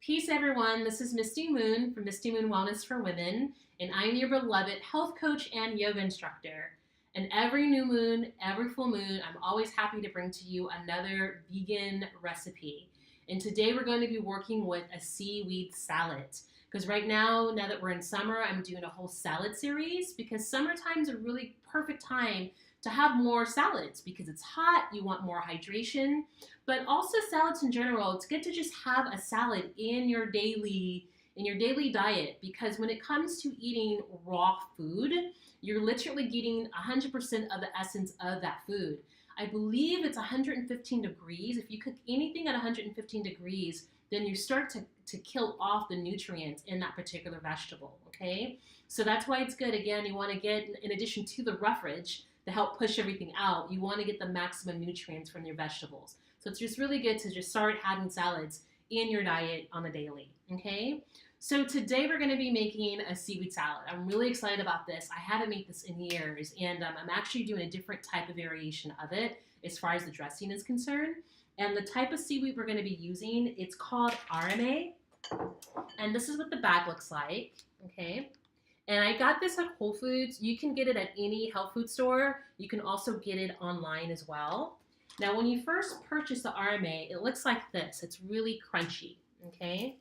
Peace, everyone. This is Misty Moon from Misty Moon Wellness for Women, and I'm your beloved health coach and yoga instructor. And every new moon, every full moon, I'm always happy to bring to you another vegan recipe. And today we're going to be working with a seaweed salad. Because right now that we're in summer, I'm doing a whole salad series because summertime is a really perfect time to have more salads because it's hot, you want more hydration, but also salads in general. It's good to just have a salad in your daily diet because when it comes to eating raw food, you're literally getting 100% of the essence of that food. I believe it's 115 degrees. If you cook anything at 115 degrees, then you start to kill off the nutrients in that particular vegetable, okay? So that's why it's good. Again, you want to get, in addition to the roughage, to help push everything out, you want to get the maximum nutrients from your vegetables. So it's just really good to just start having salads in your diet on a daily, okay? So today we're going to be making a seaweed salad. I'm really excited about this. I haven't made this in years, and I'm actually doing a different type of variation of it as far as the dressing is concerned. And the type of seaweed we're going to be using, it's called RMA, and this is what the bag looks like, okay? And I got this at Whole Foods. You can get it at any health food store. You can also get it online as well. Now, when you first purchase the RMA, it looks like this. It's really crunchy, okay?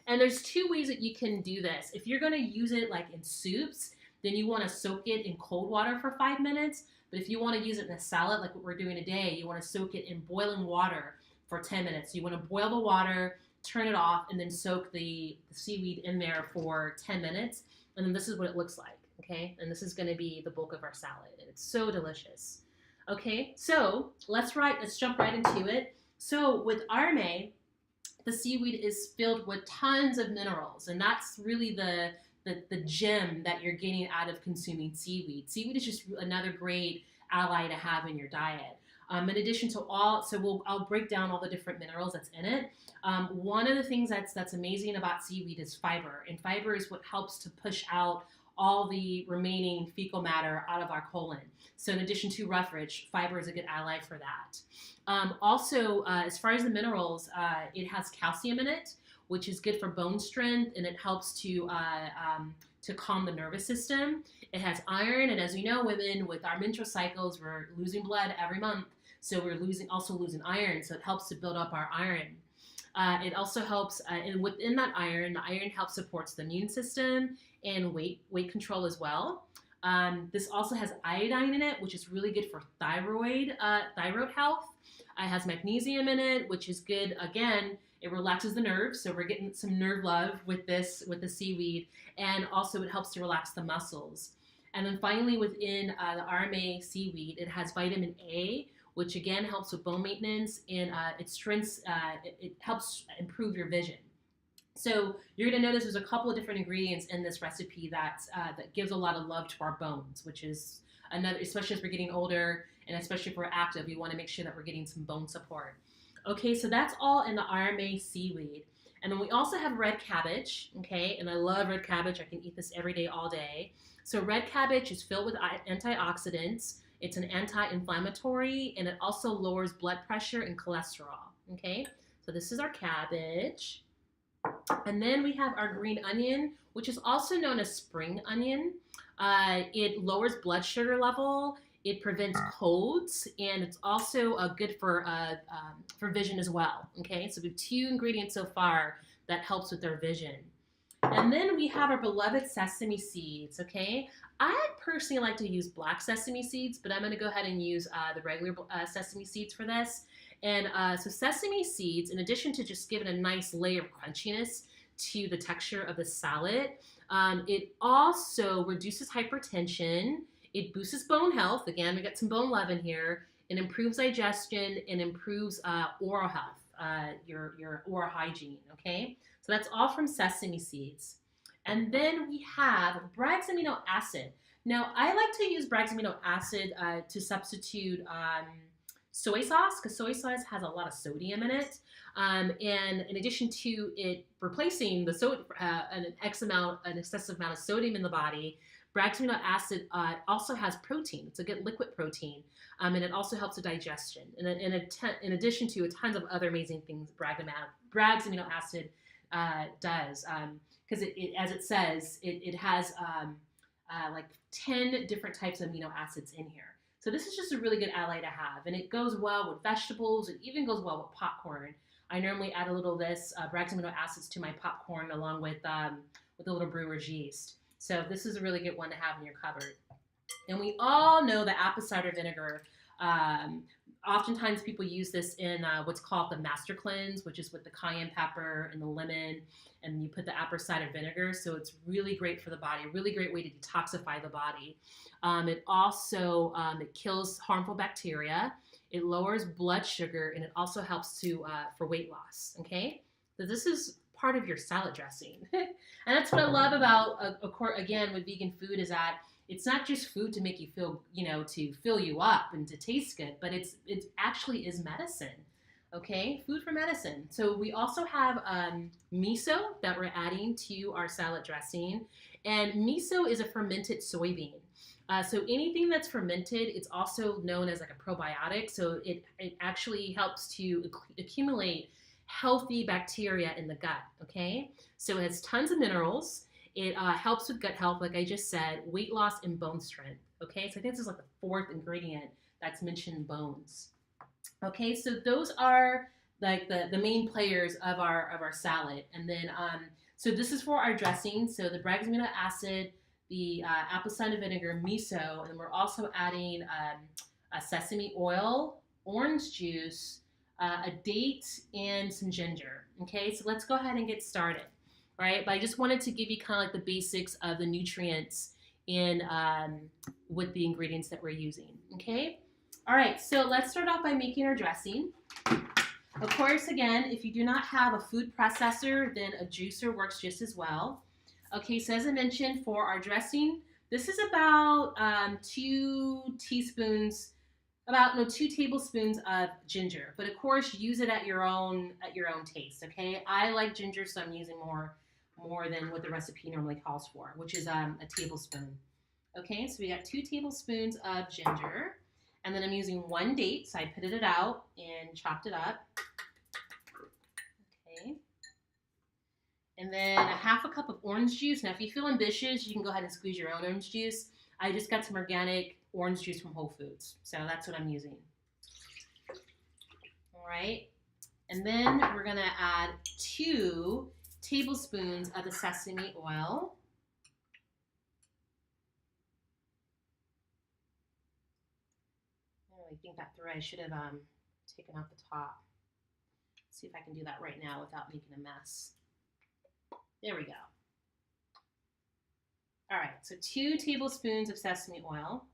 And there's two ways that you can do this. If you're gonna use it like in soups, then you wanna soak it in cold water for 5 minutes. But if you wanna use it in a salad like what we're doing today, you wanna soak it in boiling water for 10 minutes. So you wanna boil the water, turn it off, and then soak the seaweed in there for 10 minutes. And then this is what it looks like, okay? And this is gonna be the bulk of our salad, and it's so delicious. Okay, so let's jump right into it. So with RMA, the seaweed is filled with tons of minerals, and that's really the gem that you're getting out of consuming seaweed. Seaweed is just another great ally to have in your diet. In addition to I'll break down all the different minerals that's in it. One of the things that's amazing about seaweed is fiber, and fiber is what helps to push out all the remaining fecal matter out of our colon. So in addition to roughage, fiber is a good ally for that. As far as the minerals, it has calcium in it, which is good for bone strength, and it helps to calm the nervous system. It has iron, and as you know, women with our menstrual cycles, we're losing blood every month, so we're also losing iron, so it helps to build up our iron. It also helps, and within that iron, the iron helps supports the immune system and weight control as well. This also has iodine in it, which is really good for thyroid health. It has magnesium in it, which is good. Again, it relaxes the nerves, so we're getting some nerve love with the seaweed, and also it helps to relax the muscles. And then finally, within the RMA seaweed, it has vitamin A, which again helps with bone maintenance, and it helps improve your vision. So you're going to notice there's a couple of different ingredients in this recipe that gives a lot of love to our bones, which is another, especially as we're getting older and especially if we're active, we want to make sure that we're getting some bone support. Okay, so that's all in the RMA seaweed. And then we also have red cabbage, okay, and I love red cabbage. I can eat this every day, all day. So red cabbage is filled with antioxidants. It's an anti-inflammatory, and it also lowers blood pressure and cholesterol, okay? So this is our cabbage. And then we have our green onion, which is also known as spring onion. It lowers blood sugar level, it prevents colds, and it's also good for vision as well, okay? So we have 2 ingredients so far that helps with their vision. And then we have our beloved sesame seeds, okay? I personally like to use black sesame seeds, but I'm gonna go ahead and use the regular sesame seeds for this. And so sesame seeds, in addition to just giving a nice layer of crunchiness to the texture of the salad, it also reduces hypertension, it boosts bone health, again, we got some bone love in here, it improves digestion, and improves oral health, your oral hygiene, okay? So that's all from sesame seeds. And then we have Bragg's amino acid. Now, I like to use Bragg's amino acid to substitute soy sauce, because soy sauce has a lot of sodium in it. And in addition to it replacing an excessive amount of sodium in the body, Bragg's amino acid also has protein. It's a good liquid protein, and it also helps with digestion. And in addition to tons of other amazing things, Bragg's amino acid does. Because as it says, it has like 10 different types of amino acids in here. So this is just a really good ally to have. And it goes well with vegetables. It even goes well with popcorn. I normally add a little of this Bragg's amino acids to my popcorn along with a little brewer's yeast. So this is a really good one to have in your cupboard. And we all know that apple cider vinegar, oftentimes people use this in what's called the master cleanse, which is with the cayenne pepper and the lemon, and you put the apple cider vinegar. So it's really great for the body, a really great way to detoxify the body. It also it kills harmful bacteria. It lowers blood sugar, and it also helps for weight loss. Okay, so this is part of your salad dressing, and that's what I love about again with vegan food is that it's not just food to make you feel, to fill you up and to taste good, but it actually is medicine. Okay, food for medicine. So we also have miso that we're adding to our salad dressing, and miso is a fermented soybean. So anything that's fermented, it's also known as like a probiotic. So it actually helps to accumulate healthy bacteria in the gut. Okay, so it has tons of minerals. It helps with gut health, like I just said, weight loss and bone strength. Okay, so I think this is like the fourth ingredient that's mentioned in bones. Okay, so those are like the main players of our salad. And then so this is for our dressing. So the Bragg's amino acid, the apple cider vinegar, miso, and then we're also adding a sesame oil, orange juice, a date, and some ginger. Okay, so let's go ahead and get started. All right, but I just wanted to give you kind of like the basics of the nutrients in with the ingredients that we're using. Okay, all right, so let's start off by making our dressing. Of course, again, if you do not have a food processor, then a juicer works just as well. Okay, so as I mentioned, for our dressing, this is about 2 tablespoons of ginger. But of course, use it at your own taste. Okay, I like ginger, so I'm using more than what the recipe normally calls for, which is a tablespoon. Okay, so we got 2 tablespoons of ginger, and then I'm using 1 date, so I pitted it out and chopped it up. Okay. And then a half a cup of orange juice. Now, if you feel ambitious, you can go ahead and squeeze your own orange juice. I just got some organic orange juice from Whole Foods, so that's what I'm using. All right. And then we're going to add 2 tablespoons of the sesame oil. I think that through I should have taken off the top. Let's see if I can do that right now without making a mess. There we go. All right, so 2 tablespoons of sesame oil.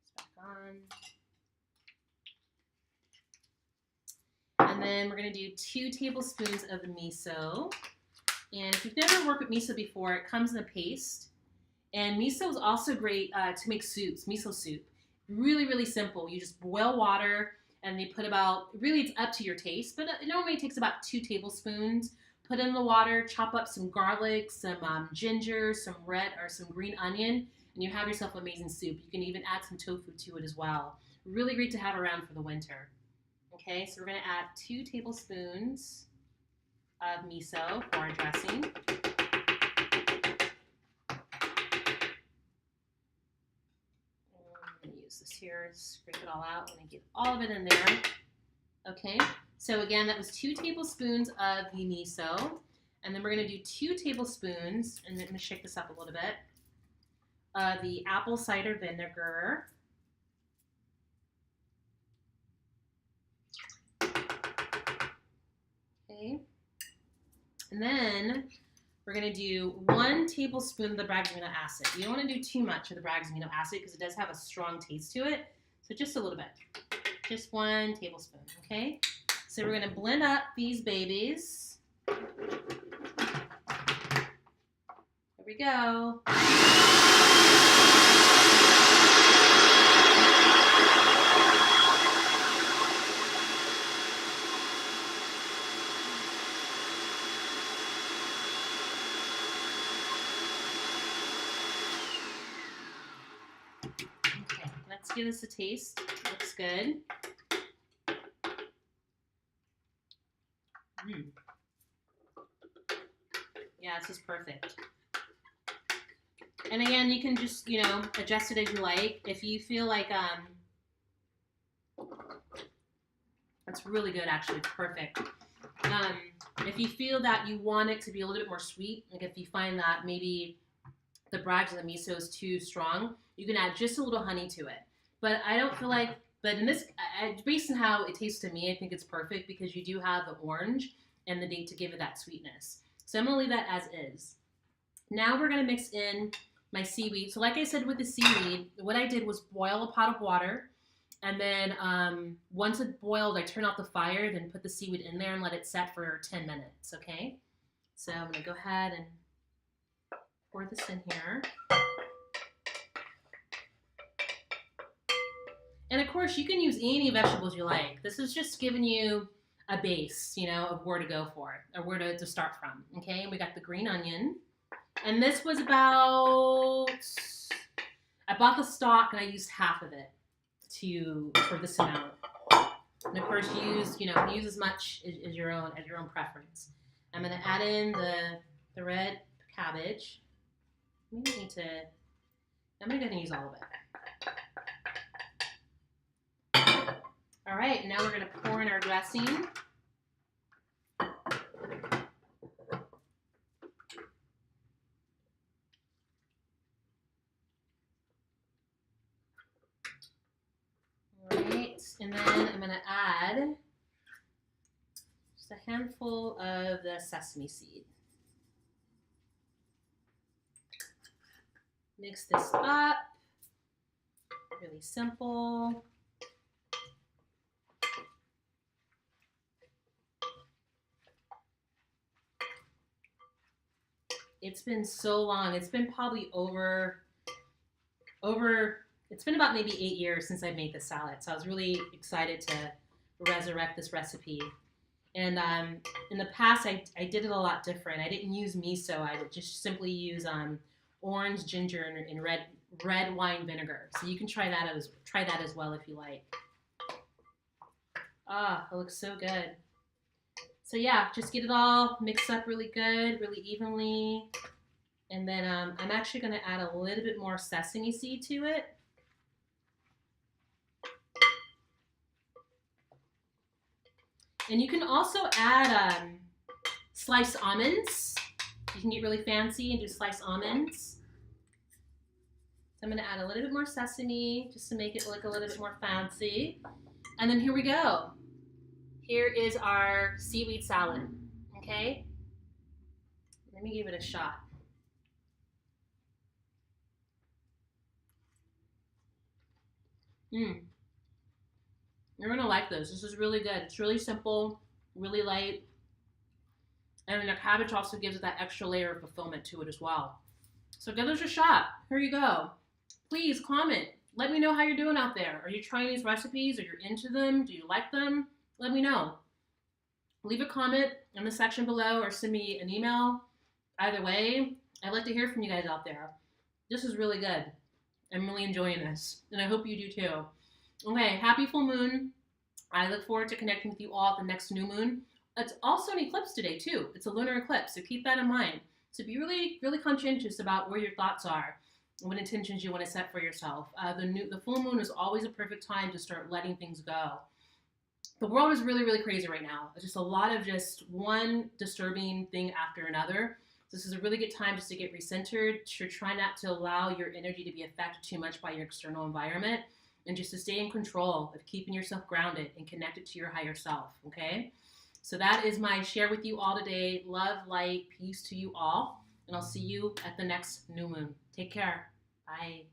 It's back on. And then we're going to do 2 tablespoons of the miso. And if you've never worked with miso before, it comes in a paste. And miso is also great to make soups, miso soup. Really, really simple. You just boil water, and they put about, really it's up to your taste, but it normally takes about 2 tablespoons. Put in the water, chop up some garlic, some ginger, some red or some green onion, and you have yourself amazing soup. You can even add some tofu to it as well. Really great to have around for the winter. Okay, so we're going to add 2 tablespoons of miso for our dressing. I'm going to use this here, scrape it all out. I'm going to get all of it in there. Okay, so again, that was 2 tablespoons of the miso. And then we're going to do 2 tablespoons, and I'm going to shake this up a little bit, of the apple cider vinegar. Okay. And then we're going to do 1 tablespoon of the Bragg's amino acid. You don't want to do too much of the Bragg's amino acid because it does have a strong taste to it. So just a little bit. Just 1 tablespoon, okay? So we're going to blend up these babies. There we go. Just give this a taste. Looks good. Yeah, this is perfect. And again, you can just, adjust it as you like. If you feel like, that's really good, actually. It's perfect. If you feel that you want it to be a little bit more sweet, like if you find that maybe the brage of the miso is too strong, you can add just a little honey to it. But I don't feel like, but in this, based on how it tastes to me, I think it's perfect because you do have the orange and the date to give it that sweetness. So I'm going to leave that as is. Now we're going to mix in my seaweed. So like I said with the seaweed, what I did was boil a pot of water. And then once it boiled, I turn off the fire, then put the seaweed in there and let it set for 10 minutes, okay? So I'm going to go ahead and pour this in here. And of course, you can use any vegetables you like. This is just giving you a base, of where to go for it, or where to start from, okay? And we got the green onion. And this was about, I bought the stock and I used half of it for this amount. And of course, use as much as your own preference. I'm gonna add in the red cabbage. I'm gonna go ahead and use all of it. All right, now we're gonna pour in our dressing. And then I'm going to add just a handful of the sesame seed. Mix this up. Really simple. It's been so long. It's been probably it's been about maybe 8 years since I made this salad, so I was really excited to resurrect this recipe. And in the past, I did it a lot different. I didn't use miso. I would just simply use orange, ginger, and red wine vinegar. So you can try that as well if you like. Ah, it looks so good. So yeah, just get it all mixed up really good, really evenly. And then I'm actually going to add a little bit more sesame seed to it. And you can also add sliced almonds. You can get really fancy and do sliced almonds. So I'm going to add a little bit more sesame just to make it look a little bit more fancy. And then here we go. Here is our seaweed salad, okay? Let me give it a shot. You're gonna like this. This is really good. It's really simple, really light. And then the cabbage also gives it that extra layer of fulfillment to it as well. So give this a shot. Here you go. Please comment. Let me know how you're doing out there. Are you trying these recipes? Are you into them? Do you like them? Let me know. Leave a comment in the section below or send me an email. Either way, I'd like to hear from you guys out there. This is really good. I'm really enjoying this, and I hope you do too. Okay, happy full moon. I look forward to connecting with you all at the next new moon. It's also an eclipse today too. It's a lunar eclipse, so keep that in mind. So be really, really conscientious about where your thoughts are and what intentions you want to set for yourself. The full moon is always a perfect time to start letting things go. The world is really, really crazy right now. It's just a lot of just one disturbing thing after another. This is a really good time just to get recentered, to try not to allow your energy to be affected too much by your external environment, and just to stay in control of keeping yourself grounded and connected to your higher self, okay? So that is my share with you all today. Love, light, peace to you all, and I'll see you at the next new moon. Take care. Bye.